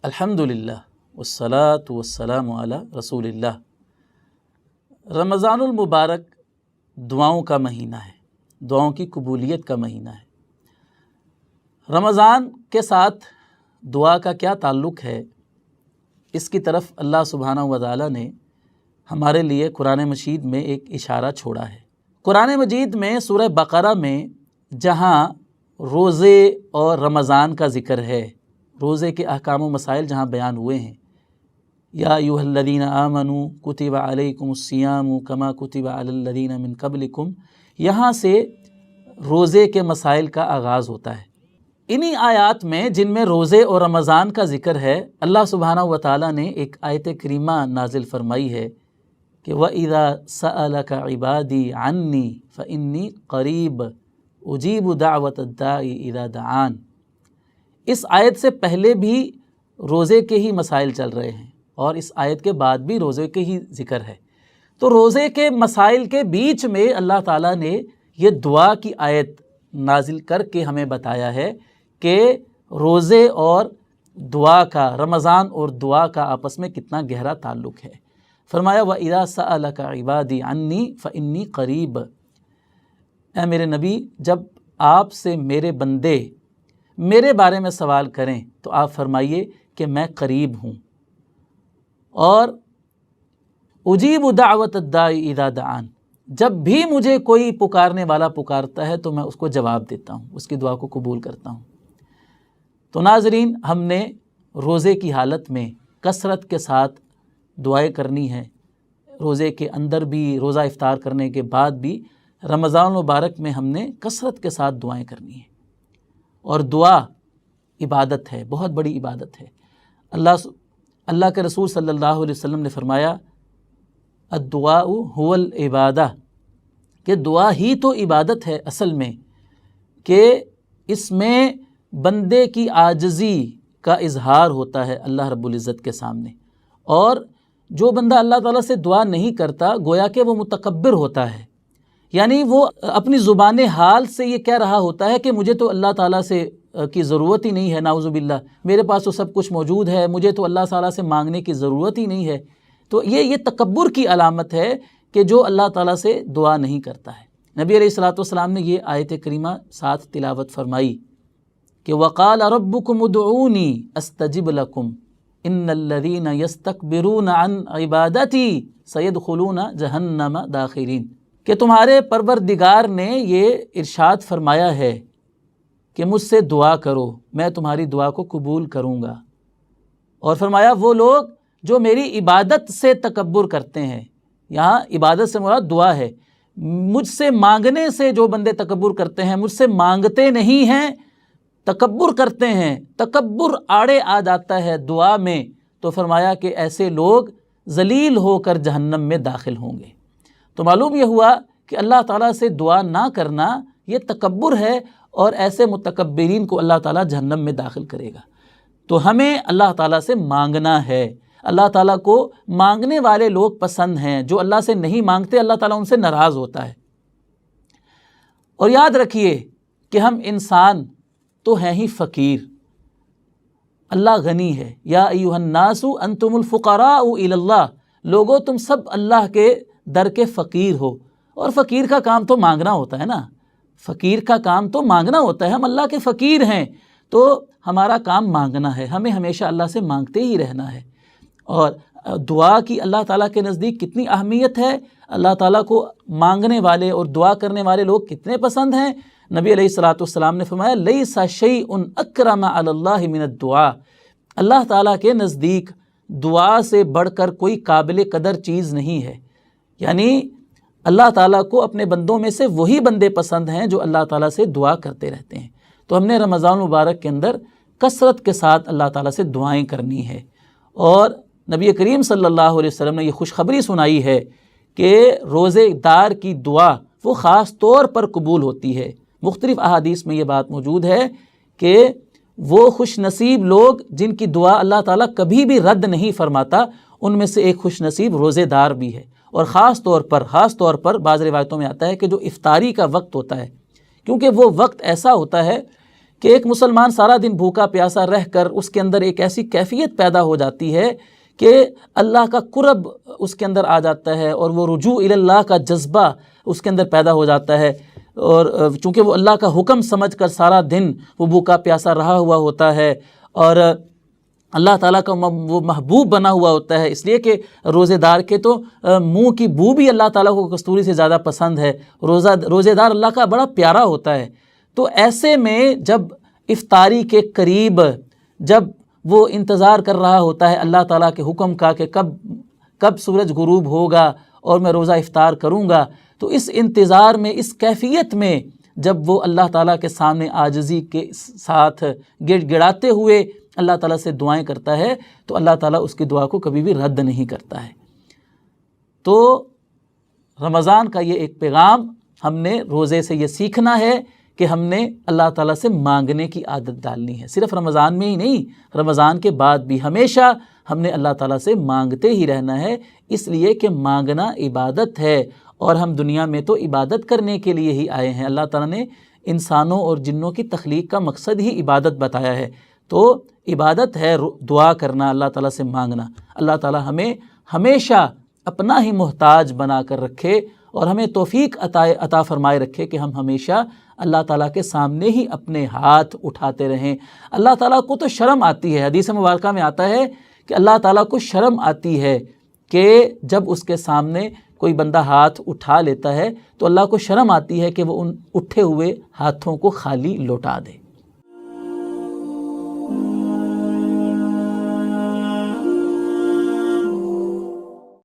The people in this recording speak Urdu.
الحمدللہ والصلاة والسلام علی رسول اللہ۔ رمضان المبارک دعاؤں کا مہینہ ہے، دعاؤں کی قبولیت کا مہینہ ہے۔ رمضان کے ساتھ دعا کا کیا تعلق ہے، اس کی طرف اللہ سبحانہ و تعالیٰ نے ہمارے لیے قرآن مجید میں ایک اشارہ چھوڑا ہے۔ قرآن مجید میں سورہ بقرہ میں جہاں روزے اور رمضان کا ذکر ہے، روزے کے احکام و مسائل جہاں بیان ہوئے ہیں، یا ایھا الذین آمنوا کتب علیکم الصیام کما کتب علی الذین من قبلکم، یہاں سے روزے کے مسائل کا آغاز ہوتا ہے۔ انہی آیات میں جن میں روزے اور رمضان کا ذکر ہے، اللہ سبحانہ و تعالیٰ نے ایک آیت کریمہ نازل فرمائی ہے کہ وَإِذَا سَأَلَكَ عِبَادِي عَنِّي فَإِنِّي قَرِيبٌ أُجِيبُ دَعْوَةَ الدَّاعِ إِذَا دَعَانِ۔ اس آیت سے پہلے بھی روزے کے ہی مسائل چل رہے ہیں اور اس آیت کے بعد بھی روزے کے ہی ذکر ہے۔ تو روزے کے مسائل کے بیچ میں اللہ تعالیٰ نے یہ دعا کی آیت نازل کر کے ہمیں بتایا ہے کہ روزے اور دعا کا، رمضان اور دعا کا آپس میں کتنا گہرا تعلق ہے۔ فرمایا وَإِذَا سَأَلَكَ عِبَادِي عَنِّي فَإِنِّي قَرِيبٌ، اے میرے نبی، جب آپ سے میرے بندے میرے بارے میں سوال کریں تو آپ فرمائیے کہ میں قریب ہوں، اور اجیب دعوت الداعی اذا دعان، جب بھی مجھے کوئی پکارنے والا پکارتا ہے تو میں اس کو جواب دیتا ہوں، اس کی دعا کو قبول کرتا ہوں۔ تو ناظرین، ہم نے روزے کی حالت میں کثرت کے ساتھ دعائیں کرنی ہے، روزے کے اندر بھی، روزہ افطار کرنے کے بعد بھی، رمضان مبارک میں ہم نے کثرت کے ساتھ دعائیں کرنی ہیں۔ اور دعا عبادت ہے، بہت بڑی عبادت ہے۔ اللہ کے رسول صلی اللہ علیہ وسلم نے فرمایا الدعاء هو العبادہ، کہ دعا ہی تو عبادت ہے اصل میں، کہ اس میں بندے کی عاجزی کا اظہار ہوتا ہے اللہ رب العزت کے سامنے، اور جو بندہ اللہ تعالیٰ سے دعا نہیں کرتا گویا کہ وہ متکبر ہوتا ہے، یعنی وہ اپنی زبان حال سے یہ کہہ رہا ہوتا ہے کہ مجھے تو اللہ تعالیٰ سے کی ضرورت ہی نہیں ہے، نعوذ باللہ، میرے پاس تو سب کچھ موجود ہے، مجھے تو اللہ تعالیٰ سے مانگنے کی ضرورت ہی نہیں ہے۔ تو یہ تکبر کی علامت ہے کہ جو اللہ تعالیٰ سے دعا نہیں کرتا ہے۔ نبی علیہ الصلوۃ والسلام نے یہ آیت کریمہ ساتھ تلاوت فرمائی کہ وَقَالَ رَبُّكُمُ ادْعُونِي أَسْتَجِبْ لَكُمْ إِنَّ الَّذِينَ يَسْتَكْبِرُونَ عَنْ عِبَادَتِي سَيَدْخُلُونَ جَهَنَّمَ دَاخِرِينَ، کہ تمہارے پروردگار نے یہ ارشاد فرمایا ہے کہ مجھ سے دعا کرو، میں تمہاری دعا کو قبول کروں گا، اور فرمایا وہ لوگ جو میری عبادت سے تکبر کرتے ہیں، یہاں عبادت سے مراد دعا ہے، مجھ سے مانگنے سے جو بندے تکبر کرتے ہیں، مجھ سے مانگتے نہیں ہیں، تکبر کرتے ہیں، تکبر آڑے آ جاتا ہے دعا میں، تو فرمایا کہ ایسے لوگ ذلیل ہو کر جہنم میں داخل ہوں گے۔ تو معلوم یہ ہوا کہ اللہ تعالیٰ سے دعا نہ کرنا یہ تکبر ہے، اور ایسے متکبرین کو اللہ تعالیٰ جہنم میں داخل کرے گا۔ تو ہمیں اللہ تعالیٰ سے مانگنا ہے، اللہ تعالیٰ کو مانگنے والے لوگ پسند ہیں، جو اللہ سے نہیں مانگتے اللہ تعالیٰ ان سے ناراض ہوتا ہے۔ اور یاد رکھیے کہ ہم انسان تو ہیں ہی فقیر، اللہ غنی ہے۔ یا ایھا الناس انتم الفقراء الی اللہ، لوگو تم سب اللہ کے در کے فقیر ہو، اور فقیر کا کام تو مانگنا ہوتا ہے نا، فقیر کا کام تو مانگنا ہوتا ہے، ہم اللہ کے فقیر ہیں، تو ہمارا کام مانگنا ہے، ہمیں ہمیشہ اللہ سے مانگتے ہی رہنا ہے۔ اور دعا کی اللہ تعالیٰ کے نزدیک کتنی اہمیت ہے، اللہ تعالیٰ کو مانگنے والے اور دعا کرنے والے لوگ کتنے پسند ہیں۔ نبی علیہ الصلوۃ والسلام نے فرمایا لیس شیء اکرم علی اللہ من الدعاء، اللہ تعالیٰ کے نزدیک دعا سے بڑھ کر کوئی قابل قدر چیز نہیں ہے، یعنی اللہ تعالیٰ کو اپنے بندوں میں سے وہی بندے پسند ہیں جو اللہ تعالیٰ سے دعا کرتے رہتے ہیں۔ تو ہم نے رمضان مبارک کے اندر کثرت کے ساتھ اللہ تعالیٰ سے دعائیں کرنی ہے، اور نبی کریم صلی اللہ علیہ وسلم نے یہ خوشخبری سنائی ہے کہ روزے دار کی دعا وہ خاص طور پر قبول ہوتی ہے۔ مختلف احادیث میں یہ بات موجود ہے کہ وہ خوش نصیب لوگ جن کی دعا اللہ تعالیٰ کبھی بھی رد نہیں فرماتا، ان میں سے ایک خوش نصیب روزے دار بھی ہے۔ اور خاص طور پر بعض روایتوں میں آتا ہے کہ جو افطاری کا وقت ہوتا ہے، کیونکہ وہ وقت ایسا ہوتا ہے کہ ایک مسلمان سارا دن بھوکا پیاسا رہ کر اس کے اندر ایک ایسی کیفیت پیدا ہو جاتی ہے کہ اللہ کا قرب اس کے اندر آ جاتا ہے اور وہ رجوع الی اللہ کا جذبہ اس کے اندر پیدا ہو جاتا ہے، اور چونکہ وہ اللہ کا حکم سمجھ کر سارا دن وہ بھوکا پیاسا رہا ہوا ہوتا ہے اور اللہ تعالیٰ کا وہ محبوب بنا ہوا ہوتا ہے، اس لیے کہ روزے دار کے تو منہ کی بو بھی اللہ تعالیٰ کو کستوری سے زیادہ پسند ہے، روزے دار اللہ کا بڑا پیارا ہوتا ہے۔ تو ایسے میں جب افطاری کے قریب جب وہ انتظار کر رہا ہوتا ہے اللہ تعالیٰ کے حکم کا کہ کب سورج غروب ہوگا اور میں روزہ افطار کروں گا، تو اس انتظار میں، اس کیفیت میں جب وہ اللہ تعالیٰ کے سامنے عاجزی کے ساتھ گڑ گڑاتے ہوئے اللہ تعالیٰ سے دعائیں کرتا ہے تو اللہ تعالیٰ اس کی دعا کو کبھی بھی رد نہیں کرتا ہے۔ تو رمضان کا یہ ایک پیغام ہم نے روزے سے یہ سیکھنا ہے کہ ہم نے اللہ تعالیٰ سے مانگنے کی عادت ڈالنی ہے، صرف رمضان میں ہی نہیں، رمضان کے بعد بھی ہمیشہ ہم نے اللہ تعالیٰ سے مانگتے ہی رہنا ہے، اس لیے کہ مانگنا عبادت ہے اور ہم دنیا میں تو عبادت کرنے کے لیے ہی آئے ہیں۔ اللہ تعالیٰ نے انسانوں اور جنوں کی تخلیق کا مقصد ہی عبادت بتایا ہے، تو عبادت ہے دعا کرنا، اللہ تعالیٰ سے مانگنا۔ اللہ تعالیٰ ہمیں ہمیشہ اپنا ہی محتاج بنا کر رکھے اور ہمیں توفیق عطا فرمائے رکھے کہ ہم ہمیشہ اللہ تعالیٰ کے سامنے ہی اپنے ہاتھ اٹھاتے رہیں۔ اللہ تعالیٰ کو تو شرم آتی ہے، حدیث مبارکہ میں آتا ہے کہ اللہ تعالیٰ کو شرم آتی ہے کہ جب اس کے سامنے کوئی بندہ ہاتھ اٹھا لیتا ہے تو اللہ کو شرم آتی ہے کہ وہ ان اٹھے ہوئے ہاتھوں کو خالی لوٹا دے۔